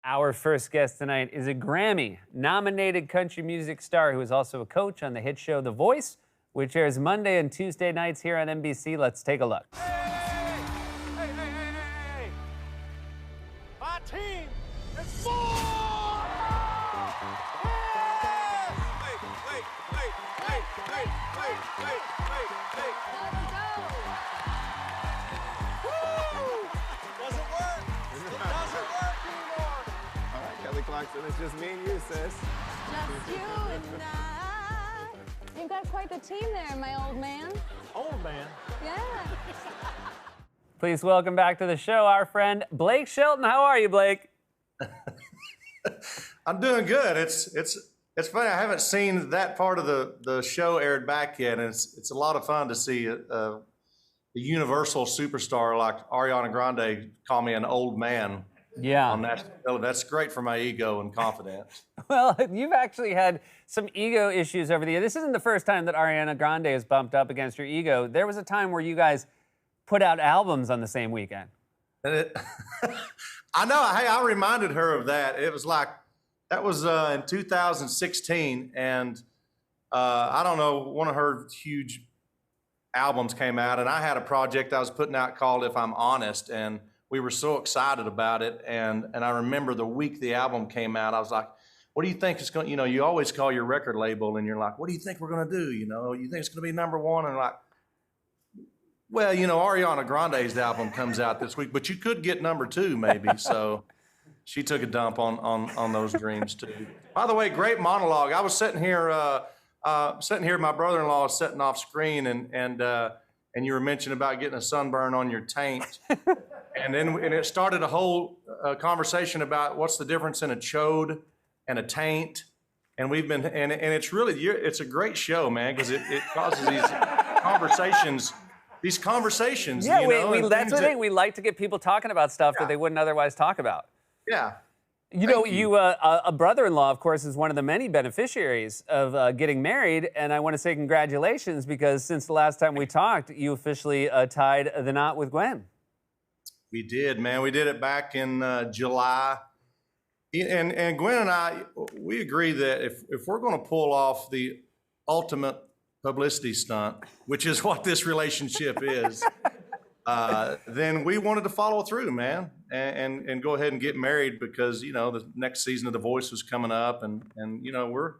Our first guest tonight is a Grammy-nominated country music star who is also a coach on the hit show The Voice, which airs Monday and Tuesday nights here on NBC. Let's take a look. Hey! My team is full! Doesn't work. It doesn't work anymore. All right, Kelly Clarkson, it's just me and you, sis. Just you and I. You've got quite the team there, my old man. Old man. Yeah. Please welcome back to the show our friend Blake Shelton. How are you, Blake? I'm doing good. It's funny. I haven't seen that part of the show aired back yet, and it's a lot of fun to see a universal superstar like Ariana Grande call me an old man. Yeah. On national television. That's great for my ego and confidence. Well, you've actually had some ego issues over the years. This isn't the first time that Ariana Grande has bumped up against your ego. There was a time where you guys put out albums on the same weekend. I know. Hey, I reminded her of that. It was like, that was in 2016, and I don't know, one of her huge albums came out, and I had a project I was putting out called If I'm Honest, and we were so excited about it. And I remember the week the album came out, I was like, what do you think it's going to, you always call your record label and you're like, what do you think we're going to do? You think it's going to be number one? And like, well, Ariana Grande's album comes out this week, but you could get number two maybe. So she took a dump on those dreams too. By the way, great monologue. I was sitting here, my brother-in-law was sitting off screen and you were mentioning about getting a sunburn on your taint. And it started a whole conversation about what's the difference in a chode and a taint. And we've been, and it's really, it's a great show, man, because it causes these conversations. Yeah, that's the thing. We like to get people talking about stuff that they wouldn't otherwise talk about. Yeah. A brother-in-law, of course, is one of the many beneficiaries of getting married, and I want to say congratulations because since the last time we talked, you officially tied the knot with Gwen. We did, man. We did it back in July. And Gwen and I, we agree that if we're going to pull off the ultimate publicity stunt, which is what this relationship is, then we wanted to follow through, man, and go ahead and get married because, the next season of The Voice was coming up and we're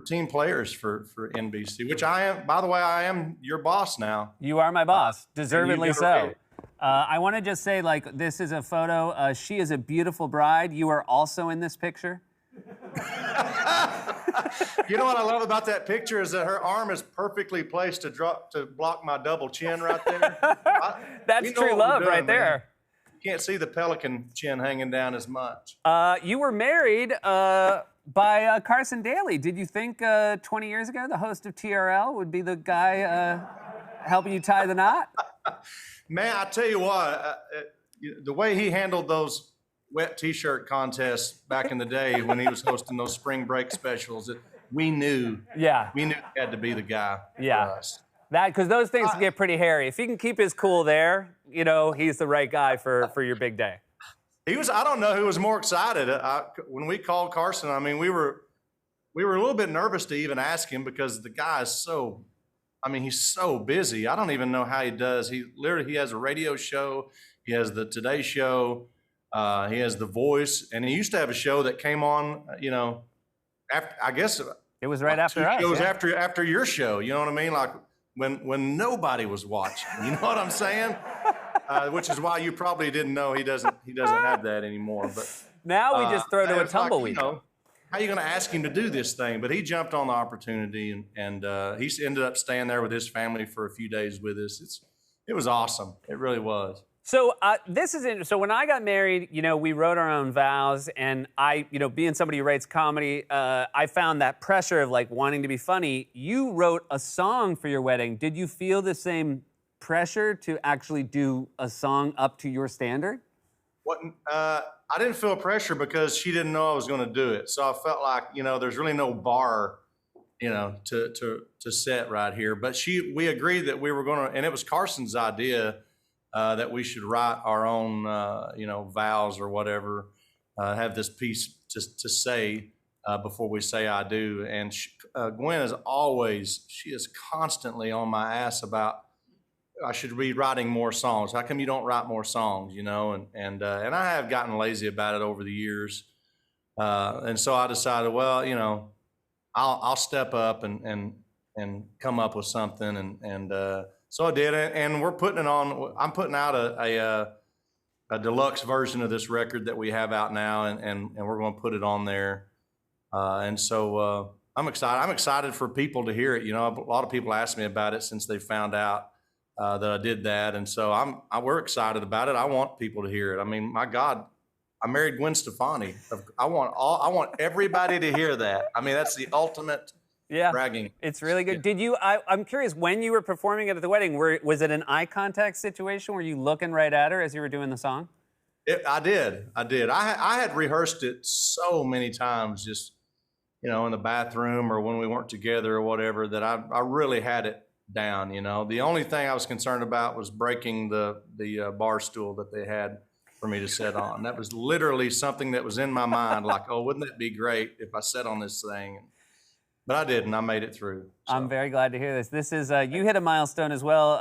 team players for NBC, which I am. By the way, I am your boss now. You are my boss, deservedly so. I want to just say, this is a photo. She is a beautiful bride. You are also in this picture. You know what I love about that picture is that her arm is perfectly placed to block my double chin right there. That's true love right there. You can't see the pelican chin hanging down as much. You were married by Carson Daly. Did you think 20 years ago the host of TRL would be the guy helping you tie the knot? Man, I tell you what, the way he handled those wet T-shirt contests back in the day when he was hosting those spring break specials, we knew he had to be the guy for us. Because those things can get pretty hairy. If he can keep his cool there, he's the right guy for your big day. He was. I don't know who was more excited. When we called Carson, I mean, we were a little bit nervous to even ask him because the guy is so. I mean, he's so busy. I don't even know how he does. He has a radio show. He has the Today Show. He has The Voice, and he used to have a show that came on. After, I guess it was right after us. It was after your show. You know what I mean? Like when nobody was watching. You know what I'm saying? Which is why you probably didn't know he doesn't have that anymore. But now we just throw to a tumbleweed. How are you going to ask him to do this thing? But he jumped on the opportunity, and he ended up staying there with his family for a few days with us. It was awesome. It really was. So this is interesting. So when I got married, we wrote our own vows, and I, being somebody who writes comedy, I found that pressure of wanting to be funny. You wrote a song for your wedding. Did you feel the same pressure to actually do a song up to your standard? What? I didn't feel pressure because she didn't know I was going to do it. So I felt like, there's really no bar, to set right here. But we agreed that we were going to, and it was Carson's idea that we should write our own, vows or whatever. have this piece to say before we say I do. And Gwen is she is constantly on my ass about I should be writing more songs. How come you don't write more songs? You know, and I have gotten lazy about it over the years. And so I decided, well, you know, I'll step up and come up with something. And so I did it. And we're putting it on. I'm putting out a deluxe version of this record that we have out now, and we're going to put it on there. And so I'm excited. I'm excited for people to hear it. You know, a lot of people ask me about it since they found out that I did that, and so we're excited about it. I want people to hear it. I mean, my God, I married Gwen Stefani. I want everybody to hear that. I mean, that's the ultimate bragging. It's really good. Did you? I'm curious. When you were performing it at the wedding, was it an eye contact situation? Were you looking right at her as you were doing the song? I did. I had rehearsed it so many times, just you know, in the bathroom or when we weren't together or whatever, that I really had it down. You know, the only thing I was concerned about was breaking the bar stool that they had for me to sit on. That was literally something that was in my mind, like, oh, wouldn't that be great if I sat on this thing? But I didn't. I made it through. So. I'm very glad to hear this. This is you hit a milestone as well,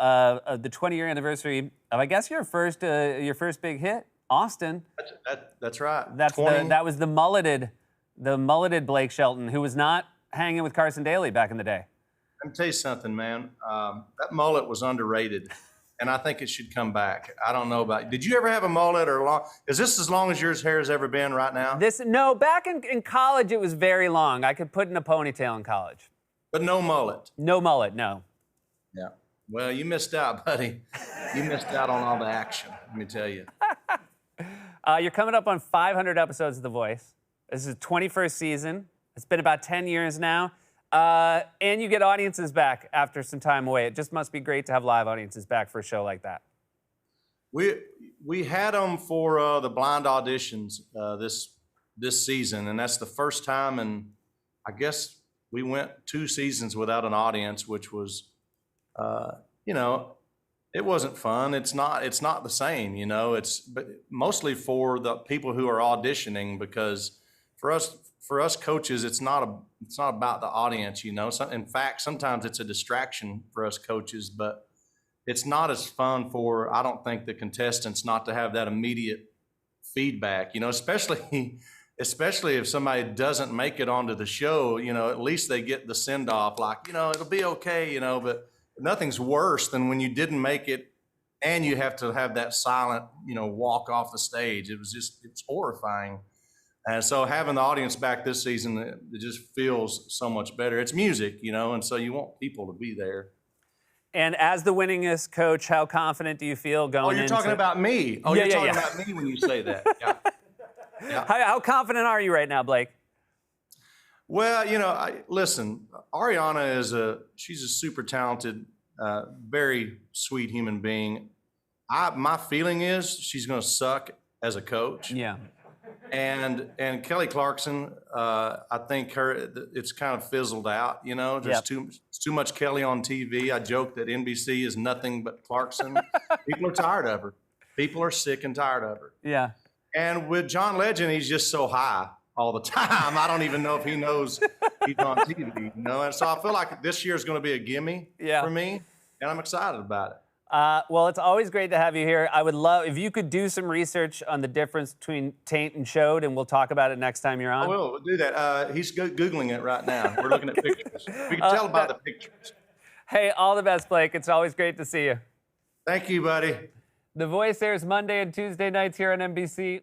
the 20-year anniversary of, I guess, your first big hit, Austin. That's right. That was the mulleted Blake Shelton, who was not hanging with Carson Daly back in the day. Let me tell you something, man. That mullet was underrated, and I think it should come back. I don't know about you. Did you ever have a mullet or long? Is this as long as your hair has ever been right now? No, back in college it was very long. I could put in a ponytail in college. But no mullet? No mullet, no. Yeah. Well, you missed out, buddy. You missed out on all the action, let me tell you. You're coming up on 500 episodes of The Voice. This is the 21st season. It's been about 10 years now. And you get audiences back after some time away. It just must be great to have live audiences back for a show like that. We had them for the blind auditions this season, and that's the first time. And I guess we went 2 seasons without an audience, which was, you know, it wasn't fun. It's not the same, you know. But mostly for the people who are auditioning, because for us coaches, it's not about the audience, you know. In fact, sometimes it's a distraction for us coaches, but it's not as fun for, I don't think, the contestants not to have that immediate feedback, you know, especially if somebody doesn't make it onto the show, you know, at least they get the send off, like, you know, it'll be okay, you know. But nothing's worse than when you didn't make it and you have to have that silent, you know, walk off the stage. It's horrifying. And so having the audience back this season, it just feels so much better. It's music, you know, and so you want people to be there. And as the winningest coach, how confident do you feel going into... Oh, you're talking about me. Oh, you're talking about me when you say that. Yeah. Yeah. How confident are you right now, Blake? Well, you know, listen, Ariana she's a super talented, very sweet human being. My feeling is she's going to suck as a coach. Yeah. And Kelly Clarkson, I think it's kind of fizzled out, you know. There's too much Kelly on TV. I joke that NBC is nothing but Clarkson. People are tired of her. People are sick and tired of her. Yeah. And with John Legend, he's just so high all the time. I don't even know if he knows he's on TV, you know. And so I feel like this year is going to be a gimme for me, and I'm excited about it. Well, it's always great to have you here. I would love if you could do some research on the difference between taint and showed, and we'll talk about it next time you're on. I will. We'll do that. He's Googling it right now. We're looking at pictures. We can tell by the pictures. Hey, all the best, Blake. It's always great to see you. Thank you, buddy. The Voice airs Monday and Tuesday nights here on NBC.